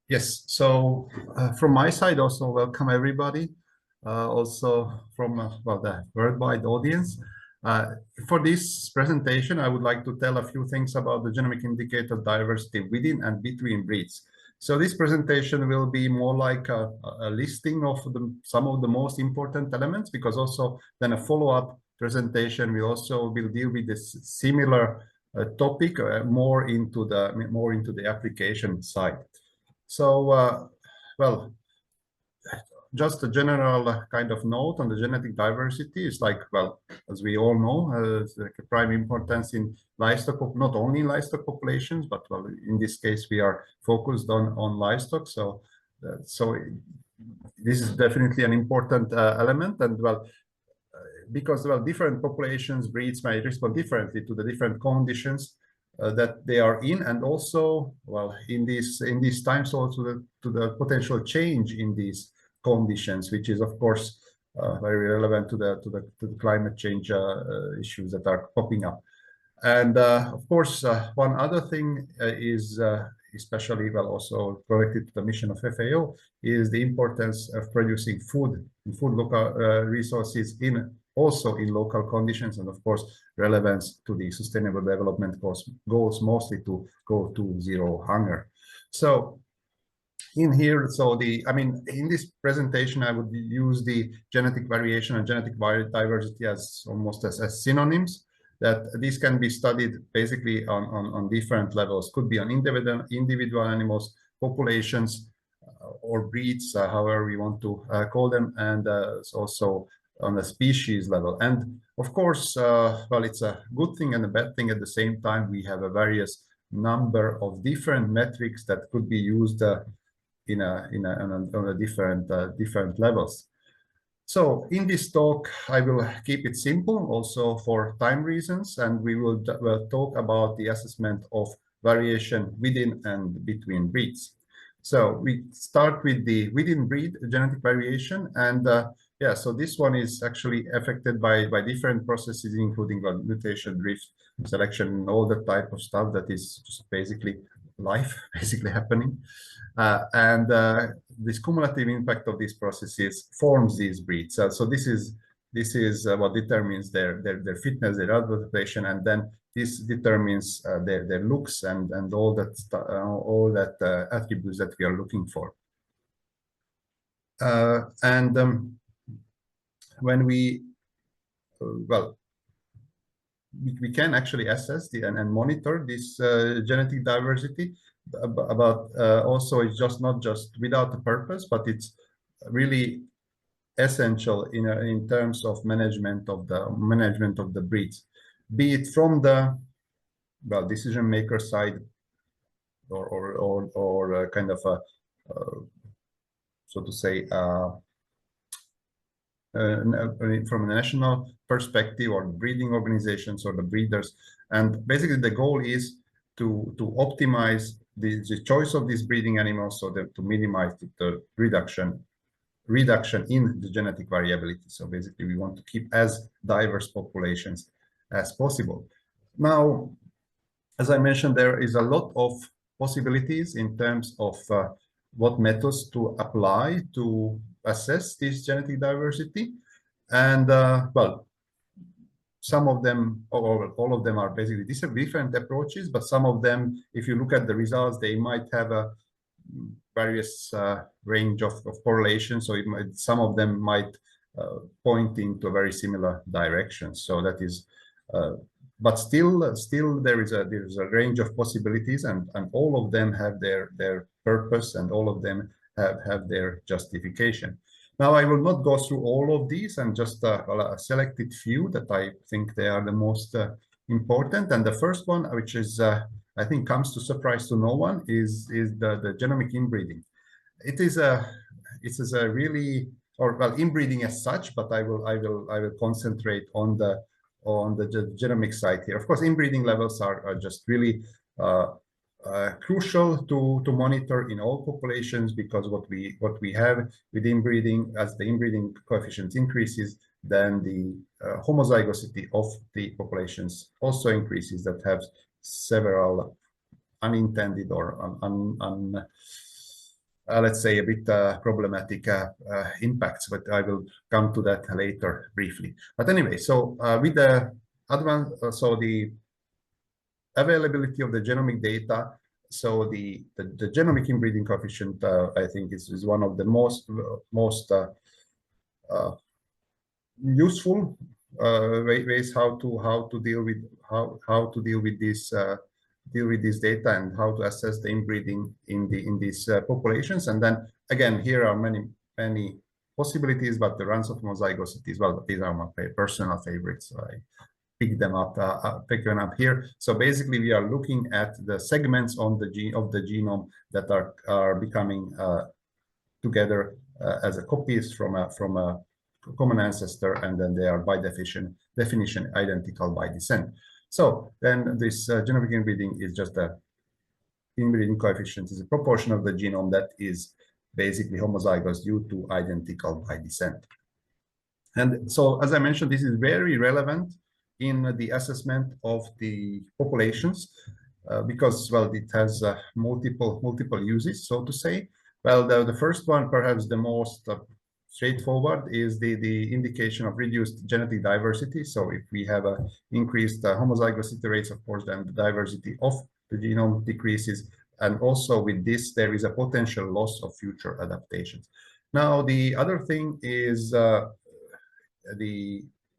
Yes, so from my side also welcome everybody, also from well, the worldwide audience. For this presentation, I would like to tell a few things about the genomic indicator diversity within and between breeds. So this presentation will be more like a listing of some of the most important elements, because also then a follow-up presentation will deal with this similar topic more into the application side. So, well, just a general kind of note on the genetic diversity is like, well, as we all know, it's like a prime importance in livestock, not only in livestock populations, but well, in this case, we are focused on livestock. So this is definitely an important element, and well, because well, different populations, breeds may respond differently to the different conditions that they are in, and also, well, in these times, also to the potential change in these conditions, which is of course very relevant to the climate change issues that are popping up. And of course, one other thing is especially well also connected to the mission of FAO is the importance of producing food local resources also in local conditions, and of course relevance to the sustainable development goals mostly to go to zero hunger. So in here, in this presentation, I would use the genetic variation and genetic diversity as almost as synonyms, that these can be studied basically on different levels. Could be on individual animals, populations, or breeds, however we want to call them, and also on a species level. And of course, well, it's a good thing and a bad thing at the same time. We have a various number of different metrics that could be used on a different levels. So in this talk, I will keep it simple also for time reasons, and we will talk about the assessment of variation within and between breeds. So we start with the within breed genetic variation, and yeah, so this one is actually affected by different processes, including mutation, drift, selection, all the type of stuff that is just basically life basically happening. And this cumulative impact of these processes forms these breeds. So this is what determines their fitness, their adaptation, and then this determines their looks and all that attributes that we are looking for. When we we can actually assess and monitor this genetic diversity, but also it's just not just without a purpose, but it's really essential in terms of management of the breeds, be it from the decision maker side or kind of a so to say from a national perspective, or breeding organizations or the breeders. And basically the goal is to optimize the choice of these breeding animals so that to minimize the reduction in the genetic variability. So basically we want to keep as diverse populations as possible. Now, as I mentioned, there is a lot of possibilities in terms of what methods to apply to assess this genetic diversity. And well, some of them, or all of them, are basically different approaches, but some of them, if you look at the results, they might have a various range of correlations. So some of them might point into a very similar direction. So that is, but still there is a range of possibilities, and all of them have their purpose, and all of them have their justification. Now, I will not go through all of these, and just a selected few that I think they are the most important. And the first one, which is I think comes to surprise to no one, is the genomic inbreeding. It is a really, or well, inbreeding as such, but I will concentrate on the genomic side here. Of course, inbreeding levels are just really crucial to monitor in all populations, because what we have with inbreeding, as the inbreeding coefficient increases, then the homozygosity of the populations also increases, that have several unintended or let's say, a bit problematic impacts, but I will come to that later briefly. But anyway, so with the advanced, so the availability of the genomic data, so the genomic inbreeding coefficient, I think, is one of the most useful ways how to deal with this data and how to assess the inbreeding in these populations. And then again, here are many possibilities, but the runs of homozygosity, well, these are my personal favorites. So I pick them up here. So basically, we are looking at the segments on the genome that are becoming together as a copies from a common ancestor, and then they are by definition identical by descent. So then this genomic inbreeding is just a inbreeding coefficient is a proportion of the genome that is basically homozygous due to identical by descent. And so, as I mentioned, this is very relevant in the assessment of the populations because, well, it has multiple uses, so to say. Well, the first one, perhaps the most straightforward, is the indication of reduced genetic diversity. So if we have increased homozygosity rates, of course, then the diversity of the genome decreases. And also with this, there is a potential loss of future adaptations. Now, the other thing is the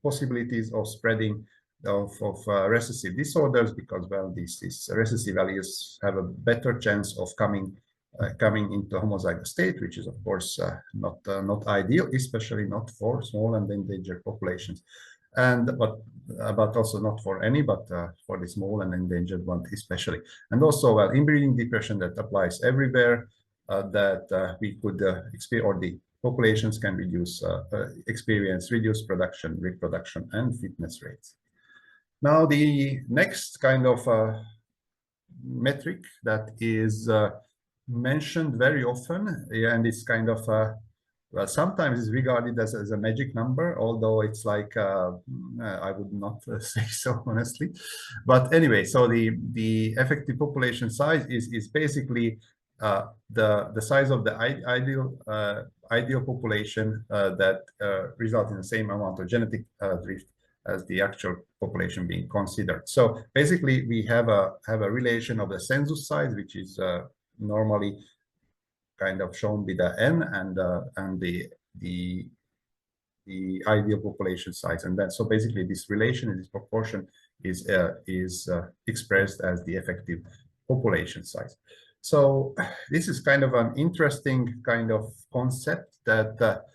possibilities of spreading of recessive disorders, because, well, these recessive alleles have a better chance of coming into homozygous state, which is, of course, not ideal, especially not for small and endangered populations, but also not for any, but for the small and endangered one especially. And also, well, inbreeding depression that applies everywhere, that we could experience, or the populations can experience reduced production, reproduction, and fitness rates. Now, the next kind of metric that is mentioned very often, and it's kind of well, sometimes is regarded as a magic number, although it's like I would not say so, honestly. But anyway, so the effective population size is basically the size of the ideal population that results in the same amount of genetic drift as the actual population being considered. So basically, we have a relation of the census size, which is normally kind of shown with the n, and the ideal population size, and then so basically this relation, this proportion is expressed as the effective population size. So this is kind of an interesting kind of concept that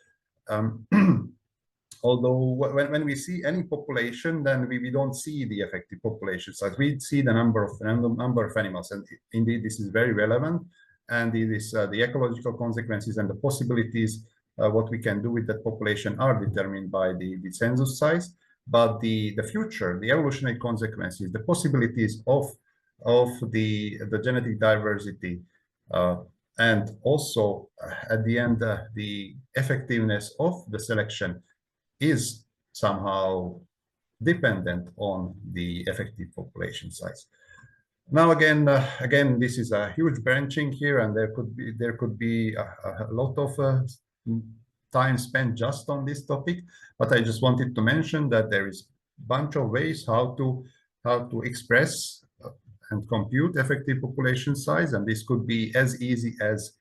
although when we see any population, then we don't see the effective population size. We see the number of animals, and indeed this is very relevant. And it is the ecological consequences and the possibilities what we can do with that population are determined by the census size. But the future, the evolutionary consequences, the possibilities of the genetic diversity, and also at the end the effectiveness of the selection is somehow dependent on the effective population size. Now, again, this is a huge branching here, and there could be a lot of time spent just on this topic. But I just wanted to mention that there is a bunch of ways how to express and compute effective population size, and this could be as easy as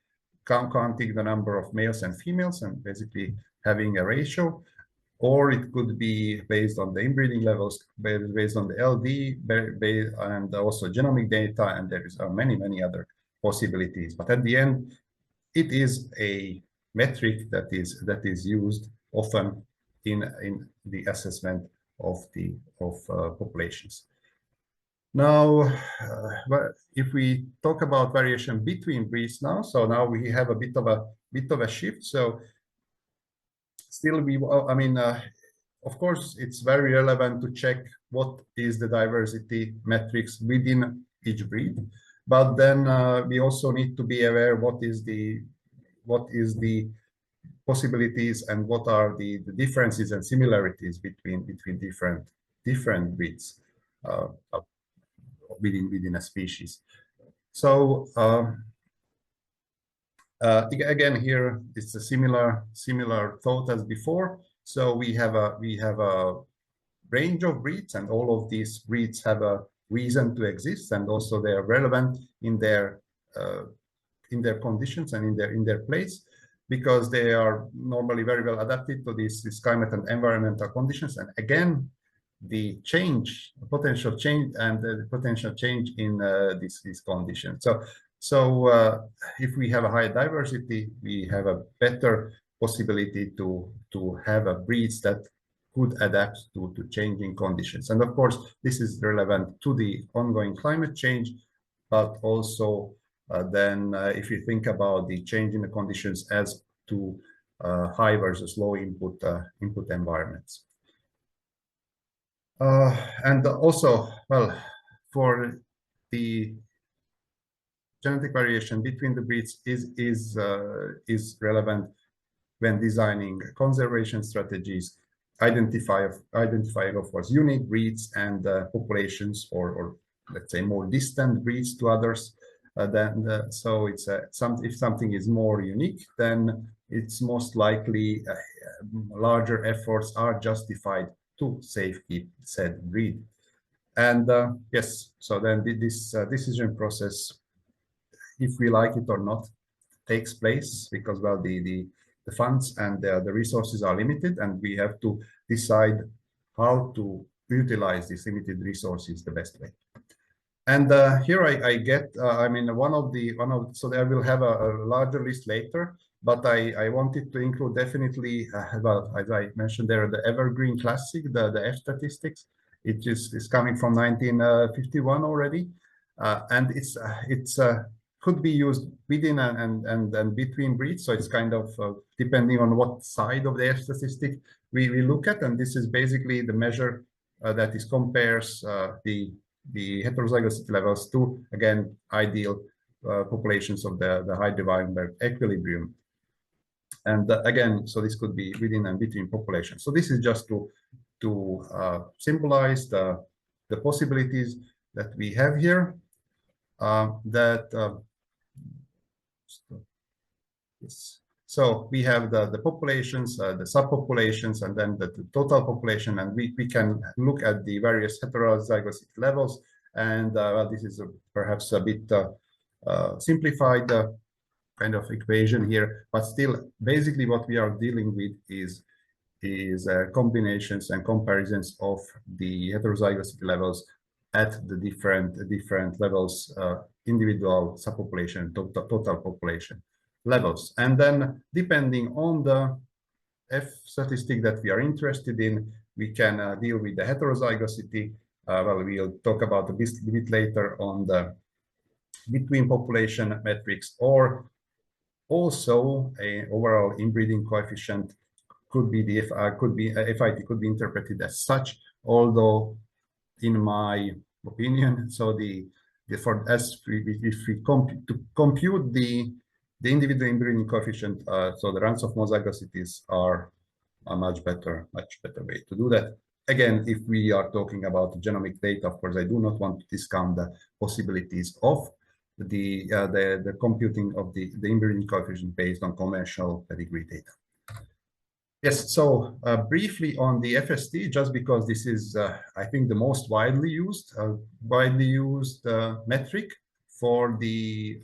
counting the number of males and females and basically having a ratio. Or it could be based on the inbreeding levels, based on the LD, and also genomic data, and there are many other possibilities. But at the end, it is a metric that is used often in the assessment of populations. Now, if we talk about variation between breeds now, so now we have a bit of a shift. So still, I mean, of course, it's very relevant to check what is the diversity metrics within each breed, but then we also need to be aware what is the possibilities and what are the differences and similarities between different breeds within a species. So Again, here it's a similar thought as before. So we have a range of breeds, and all of these breeds have a reason to exist, and also they are relevant in their conditions and in their place, because they are normally very well adapted to this climate and environmental conditions. And again, the potential change in these conditions. So if we have a high diversity, we have a better possibility to have breeds that could adapt to changing conditions. And of course, this is relevant to the ongoing climate change, but also then if you think about the change in the conditions as to high versus low input environments. And also, well, for the genetic variation between the breeds is relevant when designing conservation strategies, identifying, of course, unique breeds and populations, or let's say more distant breeds to others. So it's if something is more unique, then it's most likely larger efforts are justified to safekeep said breed. And yes, so then this decision process, if we like it or not, takes place because, well, the funds and the resources are limited, and we have to decide how to utilize these limited resources the best way. And here I get, I mean, so I will have a larger list later, but I wanted to include definitely, well, as I mentioned there, the Evergreen Classic, the F statistics. It is coming from 1951 already, and it's could be used within and between breeds. So it's kind of depending on what side of the F statistic we look at, and this is basically the measure that is compares the heterozygosity levels to, again, ideal populations of the Heidelberg equilibrium. And again, so this could be within and between populations. So this is just to symbolize the possibilities that we have here. Yes. So we have the populations, the subpopulations, and then the total population, and we can look at the various heterozygosity levels. And well, this is perhaps a bit simplified kind of equation here, but still, basically, what we are dealing with is combinations and comparisons of the heterozygosity levels at the different levels, individual subpopulation, total population levels. And then depending on the F statistic that we are interested in, we can deal with the heterozygosity. Well, we'll talk about a bit later on the between population metrics, or also a overall inbreeding coefficient could be the FIT could be interpreted as such, although in my opinion, so if we compute the individual inbreeding coefficient, so the runs of homozygosities are a much better way to do that. Again, if we are talking about genomic data, of course, I do not want to discount the possibilities of the computing of the inbreeding coefficient based on conventional pedigree data. Yes, so briefly on the FST, just because this is, I think, the most widely used metric for the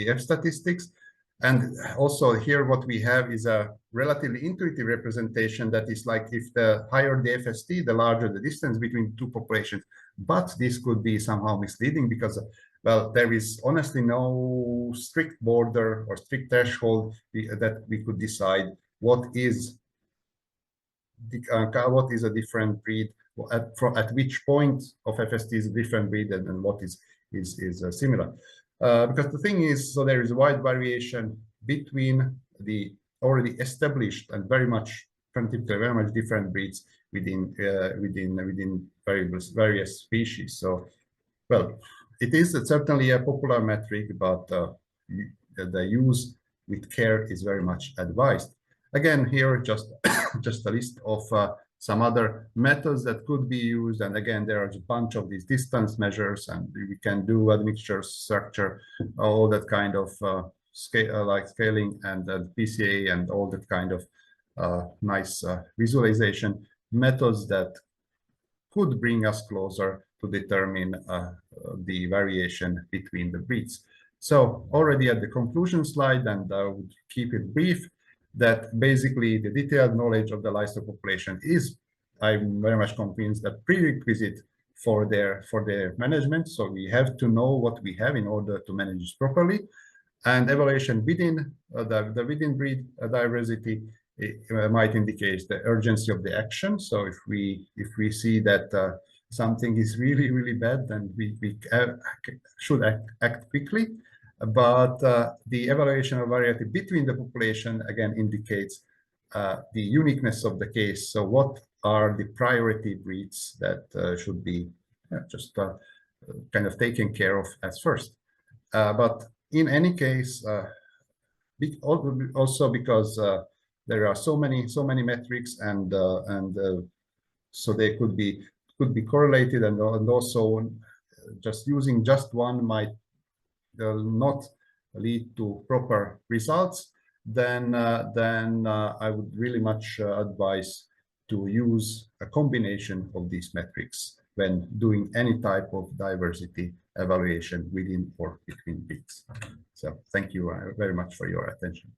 F statistics. And also here what we have is a relatively intuitive representation that is like, if the higher the FST, the larger the distance between two populations. But this could be somehow misleading because, well, there is honestly no strict border or strict threshold that we could decide what is a different breed, at which point of FST is a different breed, and what is similar. Because the thing is, so there is a wide variation between the already established and very much different breeds within various species. So, well, it is certainly a popular metric, but the use with care is very much advised. Again, here just a list of some other methods that could be used. And again, there are a bunch of these distance measures, and we can do admixture structure, all that kind of like scaling and PCA and all that kind of nice visualization methods that could bring us closer to determine the variation between the breeds. So already at the conclusion slide, and I would keep it brief, that basically the detailed knowledge of the livestock population is, I'm very much convinced, that prerequisite for their management. So we have to know what we have in order to manage this properly. And evaluation within the within breed diversity might indicate the urgency of the action. So if we see that something is really bad, then we should act quickly. But the evaluation of variety between the population again indicates the uniqueness of the case. So what are the priority breeds that should be just kind of taken care of as first? But in any case, also because there are so many metrics, and so they could be correlated, and also just using just one might not lead to proper results. Then I would really much advise to use a combination of these metrics when doing any type of diversity evaluation within or between breeds. So thank you very much for your attention.